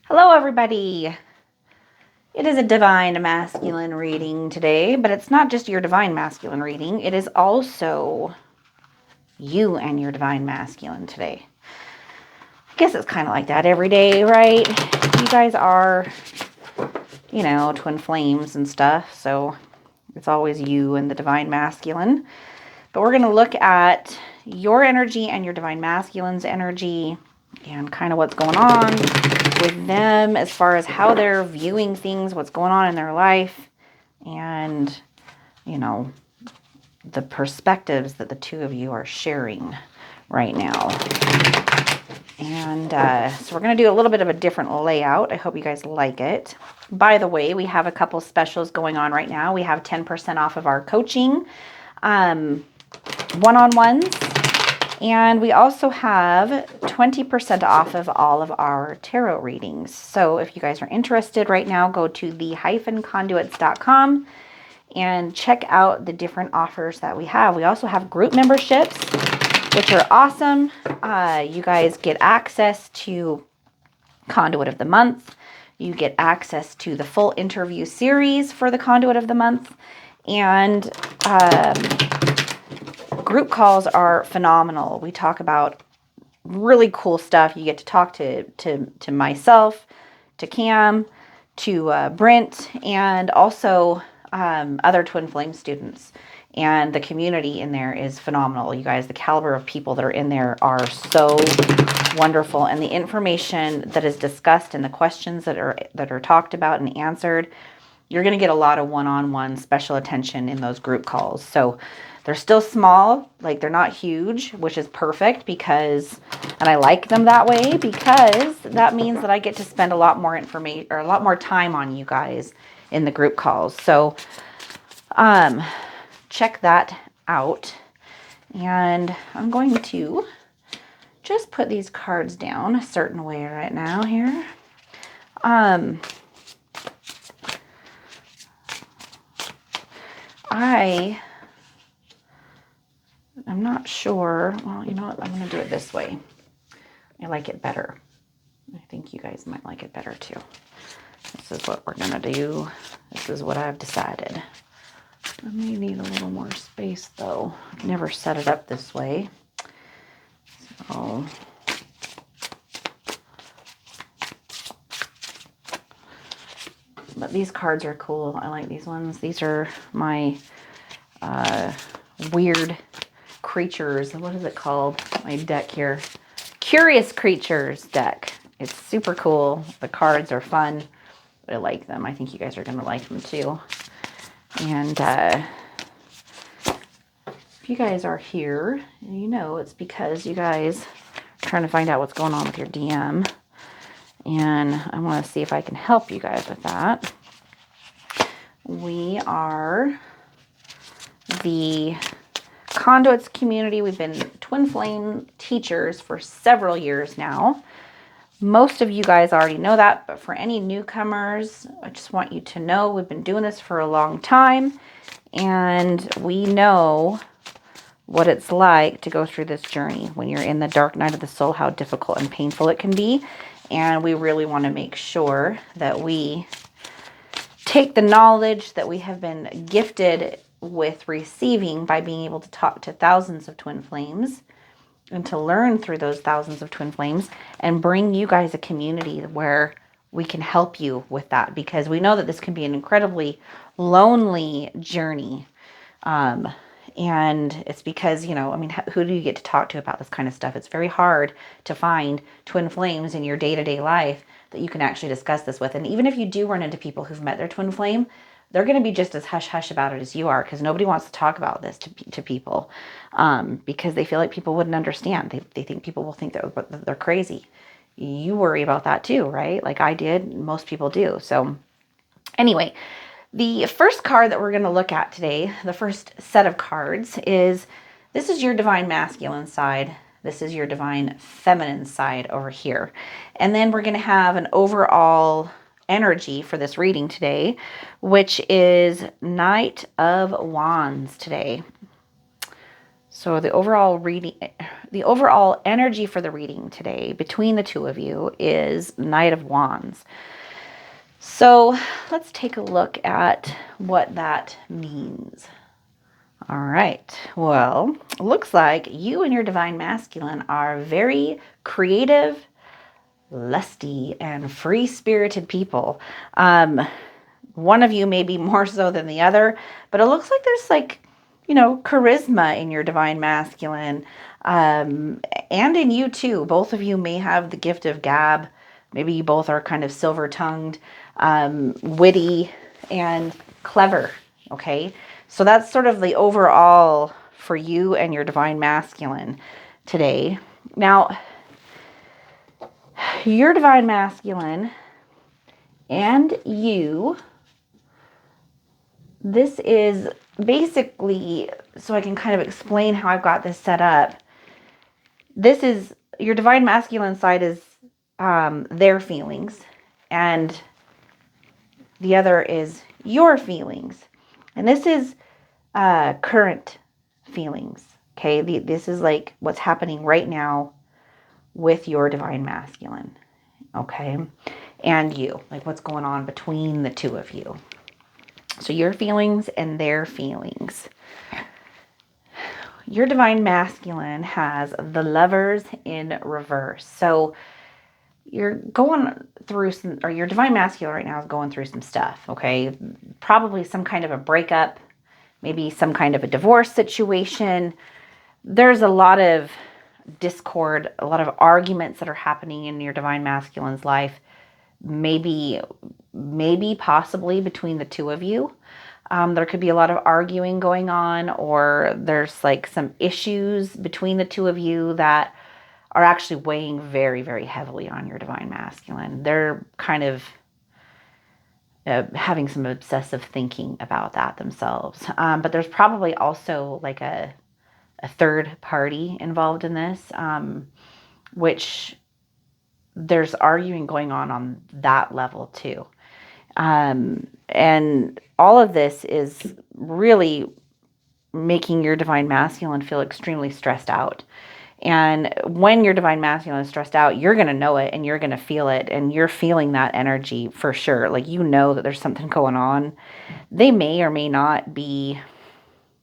Hello, everybody. It is a divine masculine reading today, but it's not just your divine masculine reading. It is also you and your divine masculine today. I guess it's kind of like that every day, right? You guys are, twin flames and stuff, so it's always you and the divine masculine. But we're going to look at your energy and your divine masculine's energy and kind of what's going on with them as far as how they're viewing things, what's going on in their life, and, the perspectives that the two of you are sharing right now. And so we're going to do a little bit of a different layout. I hope you guys like it. By the way, we have a couple specials going on right now. We have 10% off of our coaching, one-on-ones. And we also have 20% off of all of our tarot readings. So if you guys are interested right now, go to the-conduits.com and check out the different offers that we have. We also have group memberships, which are awesome. You guys get access to Conduit of the Month. You get access to the full interview series for the Conduit of the Month. And group calls are phenomenal. We talk about really cool stuff. You get to talk to myself, to Cam, to Brent, and also other Twin Flame students. And the community in there is phenomenal. You guys, the caliber of people that are in there are so wonderful. And the information that is discussed and the questions that are talked about and answered, you're going to get a lot of one-on-one special attention in those group calls. So they're still small, like they're not huge, which is perfect because, and I like them that way because that means that I get to spend a lot more information or a lot more time on you guys in the group calls. So, check that out. And I'm going to just put these cards down a certain way right now here. I'm not sure. Well, you know what? I'm going to do it this way. I like it better. I think you guys might like it better too. This is what we're going to do. This is what I've decided. I may need a little more space though. I've never set it up this way. So, but these cards are cool. I like these ones. These are my weird creatures. What is it called? My deck here. Curious Creatures deck. It's super cool. The cards are fun. I like them. I think you guys are going to like them too. And if you guys are here, it's because you guys are trying to find out what's going on with your DM. And I want to see if I can help you guys with that. We are the Conduits community. We've been Twin Flame teachers for several years now. Most of you guys already know that, but for any newcomers, I just want you to know we've been doing this for a long time, and we know what it's like to go through this journey when you're in the dark night of the soul, how difficult and painful it can be. And we really want to make sure that we take the knowledge that we have been gifted with receiving by being able to talk to thousands of twin flames and to learn through those thousands of twin flames and bring you guys a community where we can help you with that, because we know that this can be an incredibly lonely journey. And it's because, who do you get to talk to about this kind of stuff? It's very hard to find twin flames in your day-to-day life that you can actually discuss this with. And even if you do run into people who've met their twin flame, they're going to be just as hush-hush about it as you are, because nobody wants to talk about this to people, because they feel like people wouldn't understand. They think people will think that they're crazy. You worry about that too, right? Like I did. Most people do. So anyway, the first card that we're going to look at today, the first set of cards, this is your divine masculine side. This is your divine feminine side over here. And then we're going to have an overall energy for this reading today, which is Knight of Wands today. So the overall reading, the overall energy for the reading today between the two of you is Knight of Wands. So let's take a look at what that means. All right. Well, looks like you and your divine masculine are very creative, lusty, and free-spirited people. One of you may be more so than the other, but it looks like there's like, charisma in your divine masculine, and in you too. Both of you may have the gift of gab. Maybe you both are kind of silver-tongued, witty, and clever. Okay, so that's sort of the overall for you and your divine masculine today. Now, your divine masculine and you, this is basically, so I can kind of explain how I've got this set up. This is your divine masculine side is their feelings, and the other is your feelings. And this is current feelings. Okay, this is like what's happening right now with your divine masculine. Okay, and you, like what's going on between the two of you. So your feelings and their feelings. Your divine masculine has the Lovers in reverse. So you're going through some, or your divine masculine right now is going through some stuff, okay? Probably some kind of a breakup, maybe some kind of a divorce situation. There's a lot of discord, a lot of arguments that are happening in your divine masculine's life. Maybe possibly between the two of you. There could be a lot of arguing going on, or there's like some issues between the two of you that are actually weighing very, very heavily on your divine masculine. They're kind of having some obsessive thinking about that themselves. But there's probably also like a third party involved in this, which there's arguing going on that level too. And all of this is really making your divine masculine feel extremely stressed out. And when your divine masculine is stressed out, you're going to know it and you're going to feel it, and you're feeling that energy for sure. Like, that there's something going on. They may or may not be,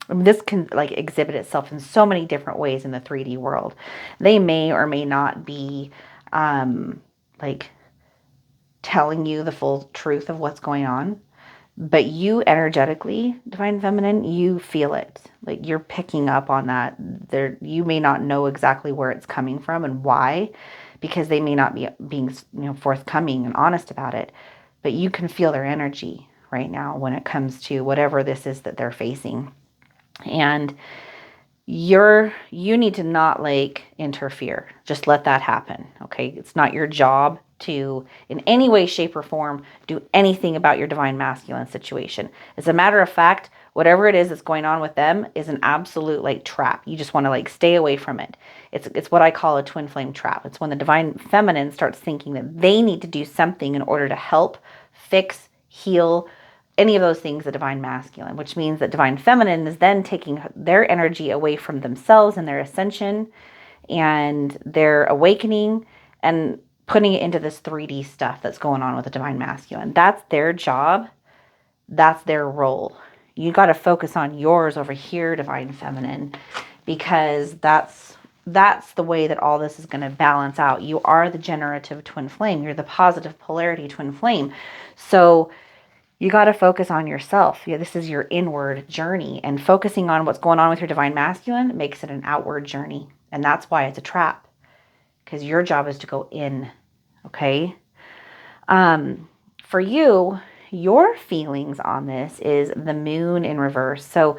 this can like exhibit itself in so many different ways in the 3D world. They may or may not be, like telling you the full truth of what's going on, but you energetically, divine feminine, you feel it. Like, you're picking up on that. You may not know exactly where it's coming from and why, because they may not be being forthcoming and honest about it, but you can feel their energy right now when it comes to whatever this is that they're facing. And you need to not like interfere. Just let that happen. Okay. It's not your job to in any way, shape, or form do anything about your divine masculine situation. As a matter of fact, whatever it is that's going on with them is an absolute like trap. You just want to like stay away from it. It's what I call a twin flame trap. It's when the divine feminine starts thinking that they need to do something in order to help, fix, heal, any of those things, the divine masculine, which means that divine feminine is then taking their energy away from themselves and their ascension and their awakening and putting it into this 3D stuff that's going on with the divine masculine. That's their job. That's their role. You got to focus on yours over here, divine feminine, because that's the way that all this is going to balance out. You are the generative twin flame. You're the positive polarity twin flame. So you got to focus on yourself. Yeah, this is your inward journey, and focusing on what's going on with your divine masculine makes it an outward journey. And that's why it's a trap, because your job is to go in. Okay. For you, your feelings on this is the moon in reverse. So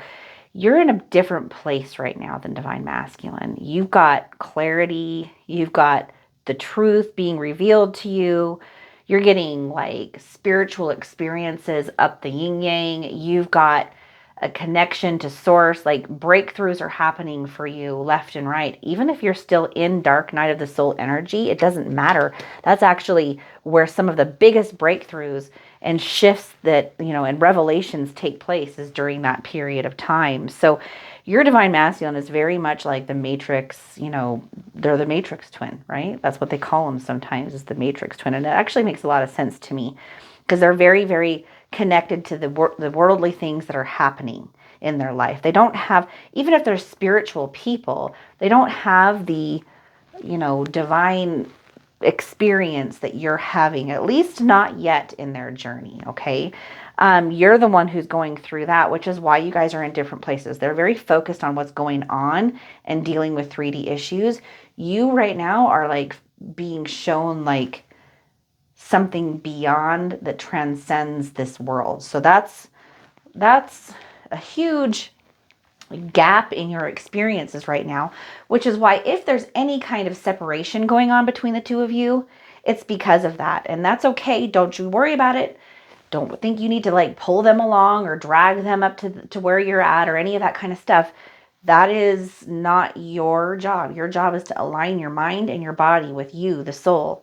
you're in a different place right now than divine masculine. You've got clarity. You've got the truth being revealed to you. You're getting like spiritual experiences up the yin yang. You've got a connection to source, like breakthroughs are happening for you left and right. Even if you're still in dark night of the soul energy, it doesn't matter. That's actually where some of the biggest breakthroughs and shifts that, and revelations take place is during that period of time. So your divine masculine is very much like the matrix, they're the matrix twin, right? That's what they call them sometimes, is the matrix twin. And it actually makes a lot of sense to me, because they're very, very connected to the worldly things that are happening in their life. They don't have, even if they're spiritual people, they don't have the, divine experience that you're having, at least not yet in their journey. Okay. You're the one who's going through that, which is why you guys are in different places. They're very focused on what's going on and dealing with 3D issues. You right now are like being shown like something beyond that transcends this world. So that's a huge gap in your experiences right now, which is why if there's any kind of separation going on between the two of you, it's because of that. And that's okay. Don't you worry about it. Don't think you need to like pull them along or drag them up to where you're at or any of that kind of stuff. That is not your job. Your job is to align your mind and your body with you, the soul.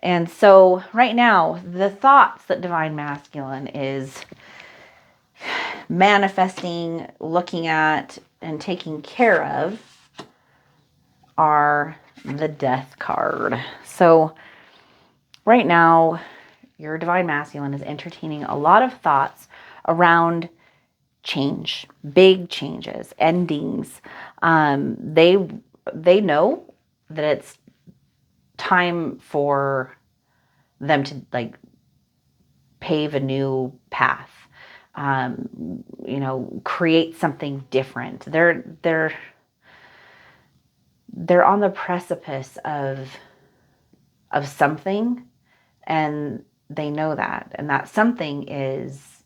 And so right now, the thoughts that Divine Masculine is manifesting, looking at, and taking care of are the Death card. So right now, your Divine Masculine is entertaining a lot of thoughts around change, big changes, endings. They know that it's time for them to like pave a new path, create something different. They're on the precipice of something, and they know that, and that something is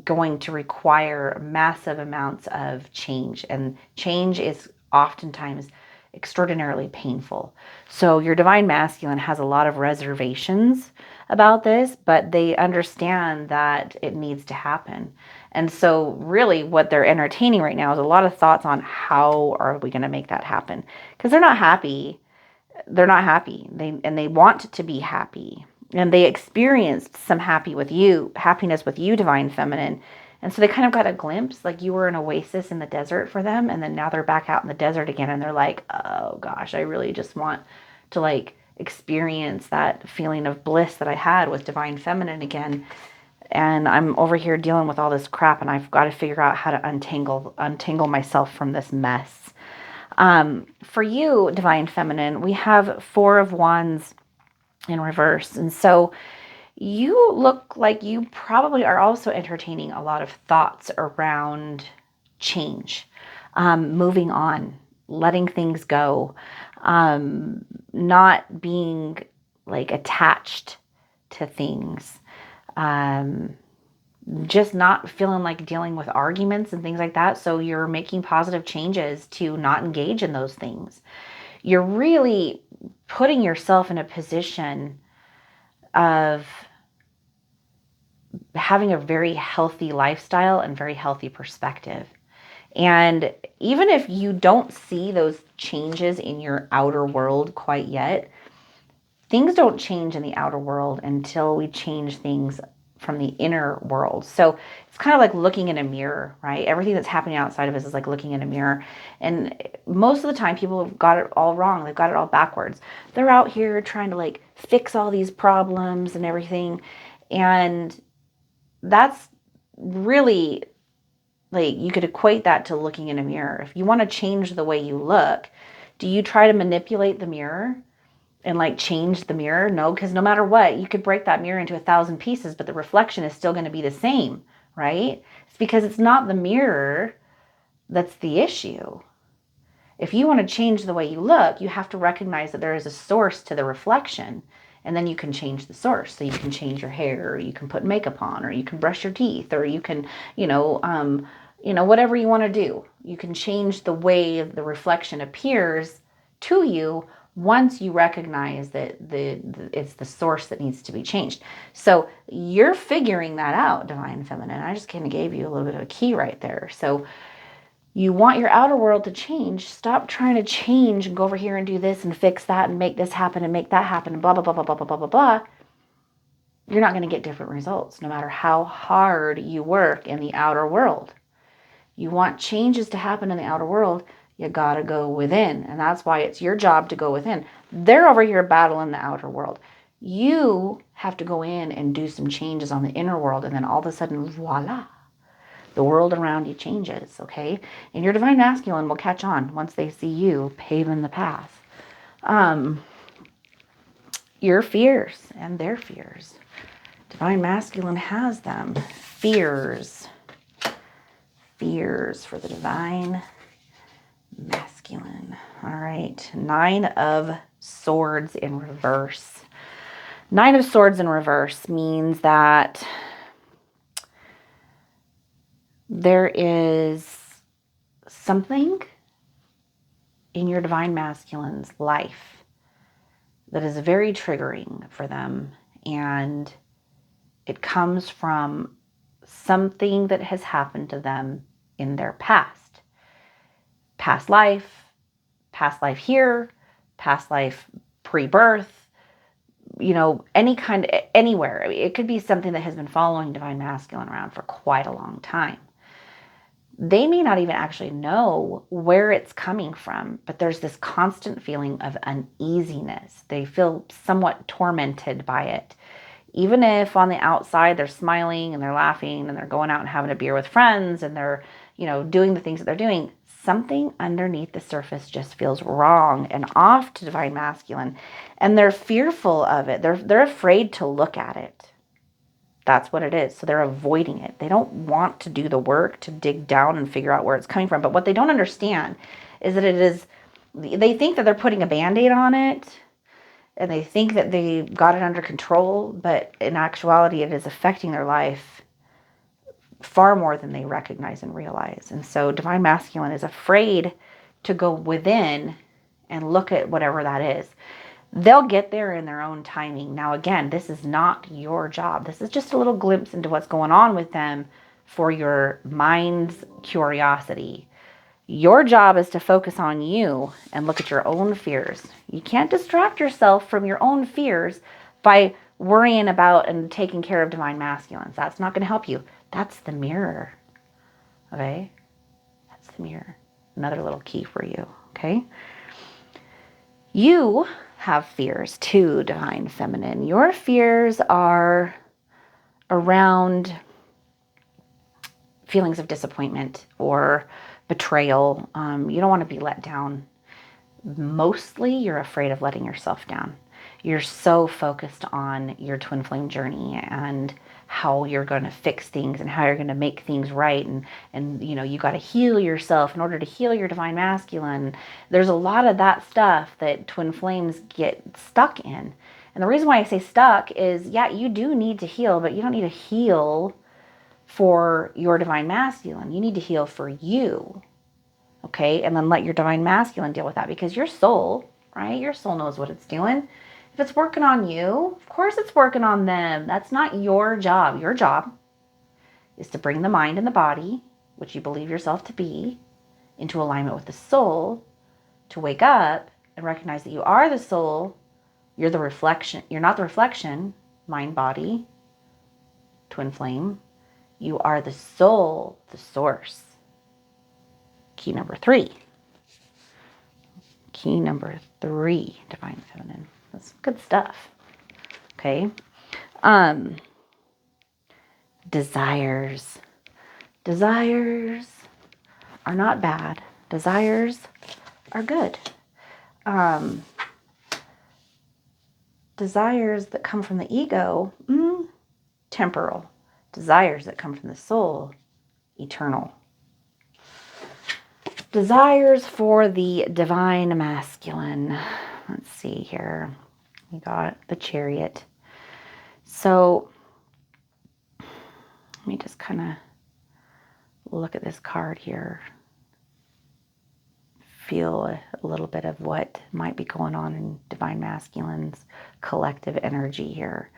going to require massive amounts of change, and change is oftentimes extraordinarily painful. So your Divine Masculine has a lot of reservations about this, but they understand that it needs to happen. And so really what they're entertaining right now is a lot of thoughts on how are we going to make that happen, because they're not happy. They're not happy. They want to be happy. And they experienced some happiness with you, Divine Feminine. And so they kind of got a glimpse, like you were an oasis in the desert for them. And then now they're back out in the desert again. And they're like, oh gosh, I really just want to like experience that feeling of bliss that I had with Divine Feminine again. And I'm over here dealing with all this crap, and I've got to figure out how to untangle myself from this mess. For you, Divine Feminine, we have 4 of Wands in reverse. And so you look like you probably are also entertaining a lot of thoughts around change, moving on, letting things go, not being like attached to things, just not feeling like dealing with arguments and things like that. So you're making positive changes to not engage in those things. You're really putting yourself in a position of having a very healthy lifestyle and very healthy perspective. And even if you don't see those changes in your outer world quite yet, things don't change in the outer world until we change things from the inner world. So it's kind of like looking in a mirror, right? Everything that's happening outside of us is like looking in a mirror. And most of the time people have got it all wrong. They've got it all backwards. They're out here trying to like fix all these problems and everything. And that's really like, you could equate that to looking in a mirror. If you want to change the way you look, do you try to manipulate the mirror and like change the mirror? No, because no matter what, you could break that mirror into 1,000 pieces, but the reflection is still going to be the same, right? It's because it's not the mirror that's the issue. If you want to change the way you look, you have to recognize that there is a source to the reflection, and then you can change the source. So you can change your hair, or you can put makeup on, or you can brush your teeth, or you can, whatever you want to do. You can change the way the reflection appears to you once you recognize that it's the source that needs to be changed. So you're figuring that out, Divine Feminine. I just kind of gave you a little bit of a key right there. So you want your outer world to change. Stop trying to change and go over here and do this and fix that and make this happen and make that happen and blah, blah, blah, blah, blah, blah, blah, blah, blah. you're not going to get different results no matter how hard you work in the outer world. You want changes to happen in the outer world, you got to go within. And that's why it's your job to go within. They're over here battling the outer world. You have to go in and do some changes on the inner world. And then all of a sudden, voila, the world around you changes, okay? And your divine masculine will catch on once they see you paving the path. Your fears and their fears. Divine masculine has them. Fears. Fears for the divine masculine. All right. 9 of Swords in reverse. 9 of Swords in reverse means that there is something in your divine masculine's life that is very triggering for them, and it comes from something that has happened to them in their past. Past life here, past life pre-birth, anywhere. I mean, it could be something that has been following divine masculine around for quite a long time. They may not even actually know where it's coming from, but there's this constant feeling of uneasiness. They feel somewhat tormented by it. Even if on the outside they're smiling and they're laughing and they're going out and having a beer with friends and they're, doing the things that they're doing, something underneath the surface just feels wrong and off to divine masculine. And they're fearful of it. They're afraid to look at it. That's what it is. So they're avoiding it. They don't want to do the work to dig down and figure out where it's coming from. But what they don't understand is that they think that they're putting a Band-Aid on it, and they think that they got it under control, but in actuality, it is affecting their life far more than they recognize and realize. And so divine masculine is afraid to go within and look at whatever that is. They'll get there in their own timing. Now, again, this is not your job. This is just a little glimpse into what's going on with them for your mind's curiosity. Your job is to focus on you and look at your own fears. You can't distract yourself from your own fears by worrying about and taking care of divine masculines. That's not going to help you. That's the mirror. Okay? That's the mirror. Another little key for you. Okay? You have fears too, divine feminine. Your fears are around feelings of disappointment or betrayal. You don't want to be let down. Mostly you're afraid of letting yourself down. You're so focused on your twin flame journey and how you're going to fix things and how you're going to make things right. And you got to heal yourself in order to heal your divine masculine. There's a lot of that stuff that twin flames get stuck in. And the reason why I say stuck is, yeah, you do need to heal, but you don't need to heal for your divine masculine. You need to heal for you. Okay? And then let your divine masculine deal with that, because your soul, right? Your soul knows what it's doing. If it's working on you, of course it's working on them. That's not your job. Your job is to bring the mind and the body, which you believe yourself to be, into alignment with the soul, to wake up and recognize that you are the soul. You're the reflection. You're not the reflection, mind, body, twin flame. You are the soul, the source. Key number 3. Key number 3, divine feminine. That's good stuff. Okay. Desires. Desires are not bad. Desires are good. Desires that come from the ego, temporal. Desires that come from the soul, eternal. Desires for the divine masculine. Let's see here. We got the Chariot. So let me just kind of look at this card here. Feel a little bit of what might be going on in divine masculine's collective energy here.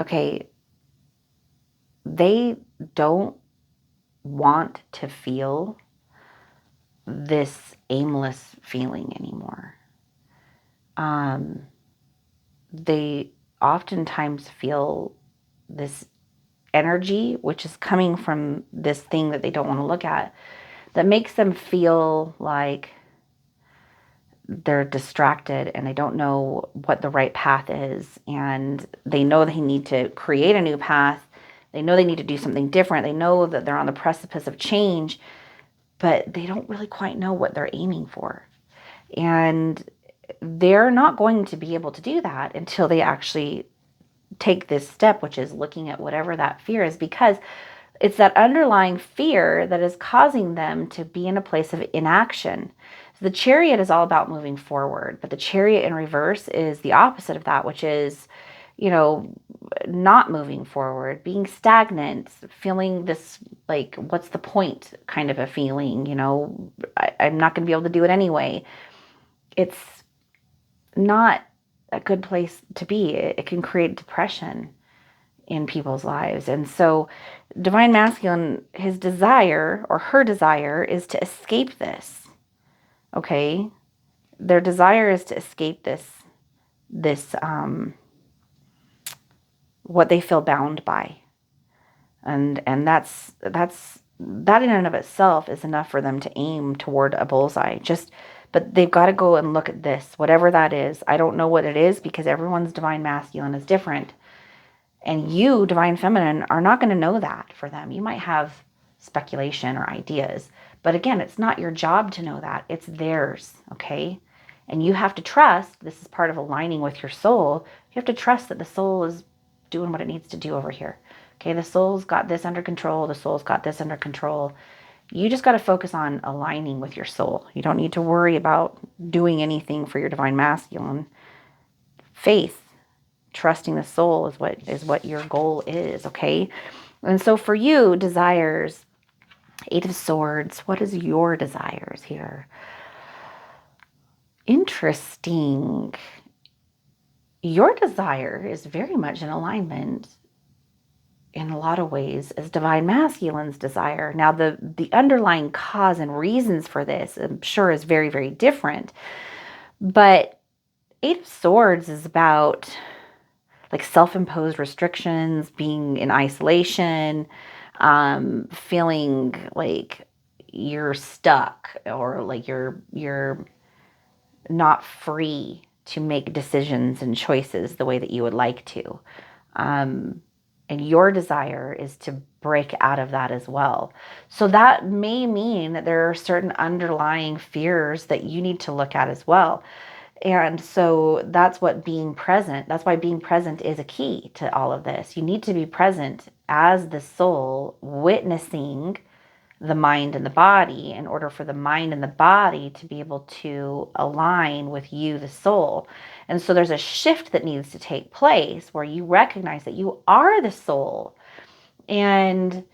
Okay. They don't want to feel this aimless feeling anymore. they oftentimes feel this energy, which is coming from this thing that they don't want to look at, that makes them feel like they're distracted and they don't know what the right path is. And they know they need to create a new path. They know they need to do something different. They know that they're on the precipice of change, but they don't really quite know what they're aiming for. And they're not going to be able to do that until they actually take this step, which is looking at whatever that fear is, because it's that underlying fear that is causing them to be in a place of inaction. So the chariot is all about moving forward, but the chariot in reverse is the opposite of that, which is, not moving forward, being stagnant, feeling this like, what's the point kind of a feeling, I'm not going to be able to do it anyway. It's not a good place to be. It can create depression in people's lives. And so divine masculine, his desire or her desire is to escape this. Okay? Their desire is to escape this what they feel bound by. And that's that in and of itself is enough for them to aim toward a bullseye. But they've got to go and look at this, whatever that is. I don't know what it is because everyone's divine masculine is different. And you, divine feminine, are not going to know that for them. You might have speculation or ideas, but again, it's not your job to know that. It's theirs, okay? And you have to trust, this is part of aligning with your soul, you have to trust that the soul is doing what it needs to do over here. Okay, the soul's got this under control, the soul's got this under control. You just got to focus on aligning with your soul. You don't need to worry about doing anything for your divine masculine. Faith, trusting the soul is what your goal is, okay? And so for you, desires, Eight of Swords, what is your desires here? Interesting. Your desire is very much in alignment in a lot of ways as divine masculine's desire. Now, the underlying cause and reasons for this, I'm sure, is very, very different. But Eight of Swords is about like self-imposed restrictions, being in isolation, feeling like you're stuck or like you're not free to make decisions and choices the way that you would like to. And your desire is to break out of that as well. So that may mean that there are certain underlying fears that you need to look at as well. And so that's why being present is a key to all of this. You need to be present as the soul, witnessing the mind and the body in order for the mind and the body to be able to align with you, the soul. And so there's a shift that needs to take place where you recognize that you are the soul. And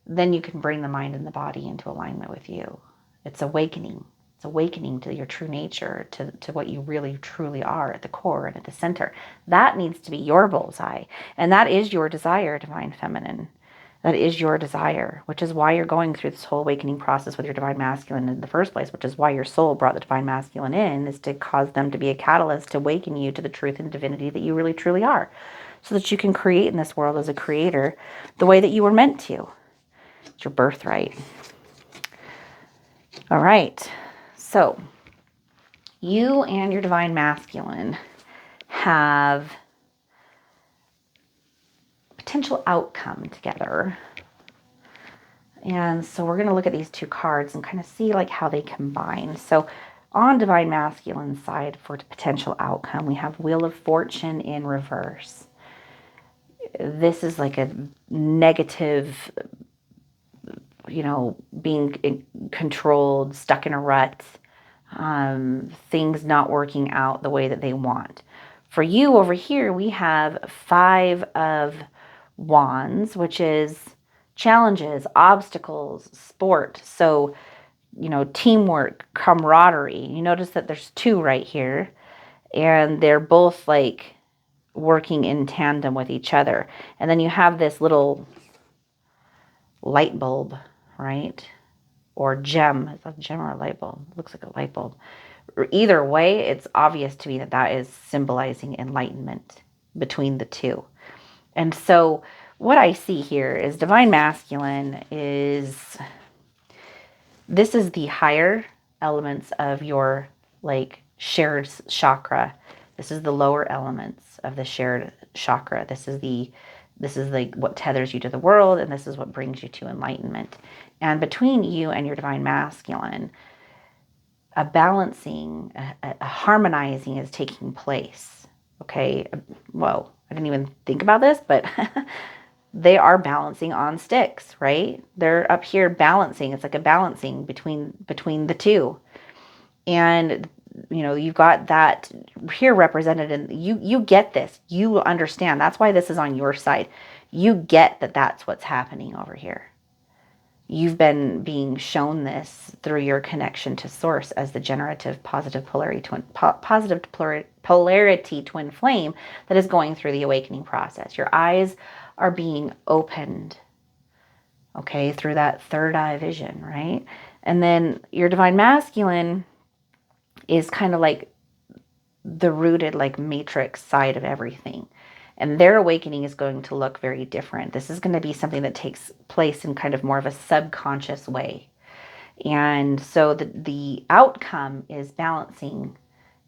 then you can bring the mind and the body into alignment with you. It's awakening. It's awakening to your true nature, to what you really truly are at the core and at the center. That needs to be your bullseye. And that is your desire, divine feminine. That is your desire, which is why you're going through this whole awakening process with your divine masculine in the first place, which is why your soul brought the divine masculine in, is to cause them to be a catalyst to awaken you to the truth and divinity that you really truly are, so that you can create in this world as a creator the way that you were meant to. It's your birthright. All right. So you and your divine masculine have potential outcome together. And so we're going to look at these two cards and kind of see like how they combine. So on divine masculine side for potential outcome, we have Wheel of Fortune in reverse. This is like a negative, being controlled, stuck in a rut, things not working out the way that they want. For you over here, we have Five of Wands, which is challenges, obstacles, sport. So, teamwork, camaraderie. You notice that there's two right here, and they're both like working in tandem with each other. And then you have this little light bulb, right? Or gem. Is that a gem or a light bulb? It looks like a light bulb. either way, it's obvious to me that that is symbolizing enlightenment between the two. And so what I see here is divine masculine is, this is the higher elements of your like shared chakra. This is the lower elements of the shared chakra. This is like what tethers you to the world, and this is what brings you to enlightenment. And between you and your divine masculine, a balancing, a harmonizing is taking place. Okay. Whoa, I didn't even think about this, but they are balancing on sticks, right? They're up here balancing. It's like a balancing between the two. And you've got that here represented, and you get this. You understand. That's why this is on your side. You get that that's what's happening over here. You've been being shown this through your connection to source as the generative positive polarity twin flame that is going through the awakening process. Your eyes are being opened, okay, through that third eye vision, right? And then your divine masculine is kind of like the rooted, like matrix side of everything. And their awakening is going to look very different. This is going to be something that takes place in kind of more of a subconscious way. And so the outcome is balancing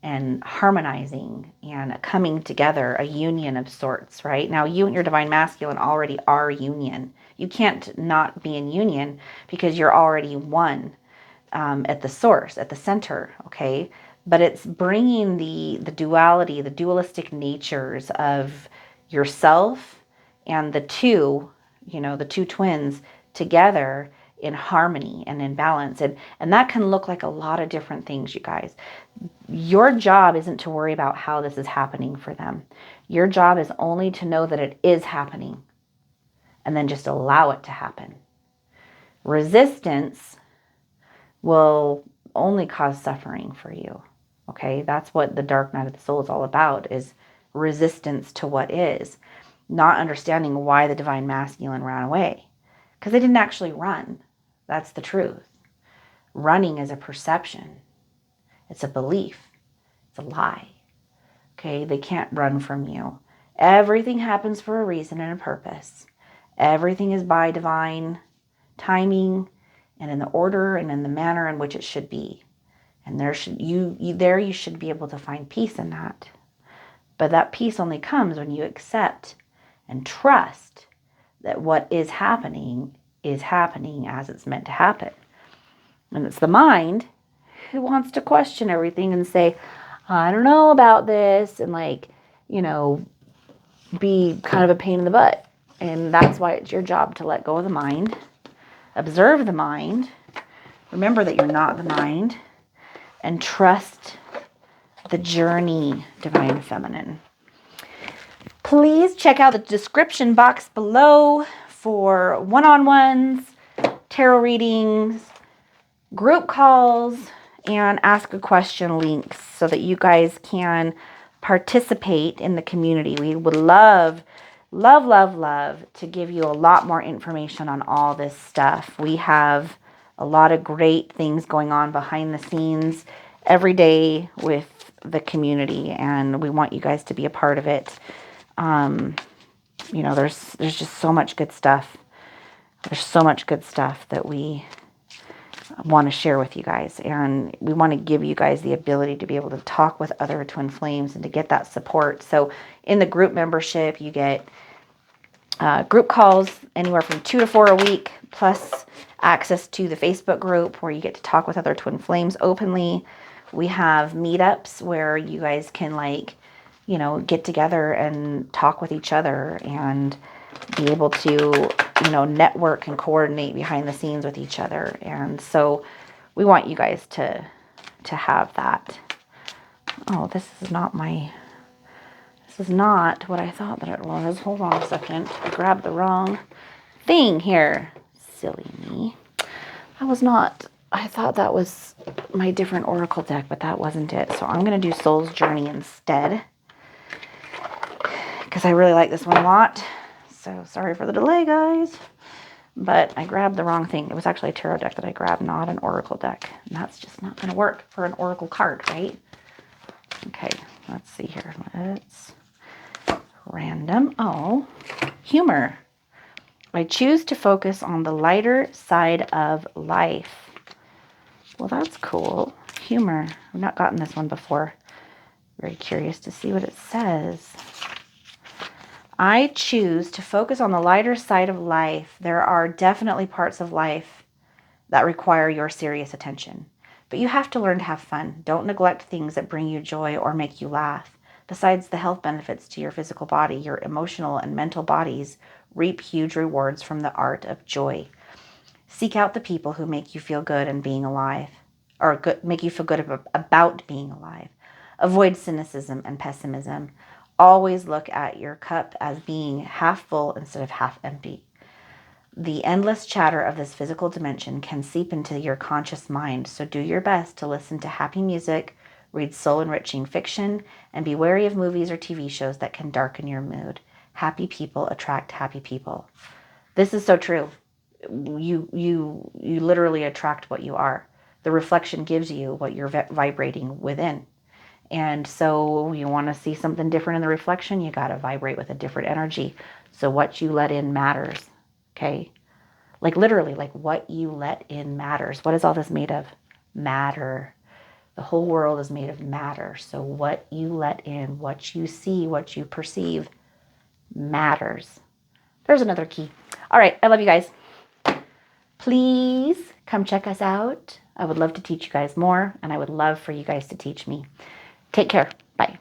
and harmonizing and coming together, a union of sorts, right? Now, you and your divine masculine already are union. You can't not be in union because you're already one at the source, at the center, okay? But it's bringing the duality, the dualistic natures of yourself and the two twins together in harmony and in balance. And that can look like a lot of different things, you guys. Your job isn't to worry about how this is happening for them. Your job is only to know that it is happening and then just allow it to happen. Resistance will only cause suffering for you. Okay, that's what the dark night of the soul is all about, is resistance to what is, not understanding why the divine masculine ran away, because they didn't actually run. That's the truth. Running is a perception. It's a belief. It's a lie. Okay, they can't run from you. Everything happens for a reason and a purpose. Everything is by divine timing and in the order and in the manner in which it should be. And you should be able to find peace in that. But that peace only comes when you accept and trust that what is happening as it's meant to happen. And it's the mind who wants to question everything and say, I don't know about this, and be kind of a pain in the butt. And that's why it's your job to let go of the mind, observe the mind, remember that you're not the mind, and trust the journey, divine feminine. Please check out the description box below for one-on-ones, tarot readings, group calls, and ask a question links so that you guys can participate in the community. We would love to give you a lot more information on all this stuff. We have a lot of great things going on behind the scenes every day with the community, and we want you guys to be a part of it. There's just so much good stuff. There's so much good stuff that we want to share with you guys, and we want to give you guys the ability to be able to talk with other twin flames and to get that support. So in the group membership, you get group calls anywhere from 2 to 4 a week, plus access to the Facebook group where you get to talk with other twin flames openly. We have meetups where you guys can get together and talk with each other and be able to, network and coordinate behind the scenes with each other. And so we want you guys to have that. Oh, this is not what I thought that it was. Hold on a second. I grabbed the wrong thing here. Silly me. I thought that was my different oracle deck, but that wasn't it. So I'm going to do Soul's Journey instead, because I really like this one a lot. So sorry for the delay, guys. but I grabbed the wrong thing. It was actually a tarot deck that I grabbed, not an oracle deck. And that's just not going to work for an oracle card, right? Okay, let's see here. Let's random. Oh, humor. I choose to focus on the lighter side of life. Well, that's cool. Humor. I've not gotten this one before. Very curious to see what it says. I choose to focus on the lighter side of life. There are definitely parts of life that require your serious attention, but you have to learn to have fun. Don't neglect things that bring you joy or make you laugh. Besides the health benefits to your physical body, your emotional and mental bodies reap huge rewards from the art of joy. Seek out the people who make you feel good and being alive, or make you feel good about being alive. Avoid cynicism and pessimism. Always look at your cup as being half full instead of half empty. The endless chatter of this physical dimension can seep into your conscious mind, so do your best to listen to happy music, read soul-enriching fiction, and be wary of movies or TV shows that can darken your mood. Happy people attract happy people. This is so true. You literally attract what you are. The reflection gives you what you're vibrating within. And so you want to see something different in the reflection, you got to vibrate with a different energy. So what you let in matters. Okay? Like literally, like what you let in matters. What is all this made of? Matter. The whole world is made of matter. So what you let in, what you see, what you perceive matters. There's another key. All right. I love you guys. Please come check us out. I would love to teach you guys more, and I would love for you guys to teach me. Take care. Bye.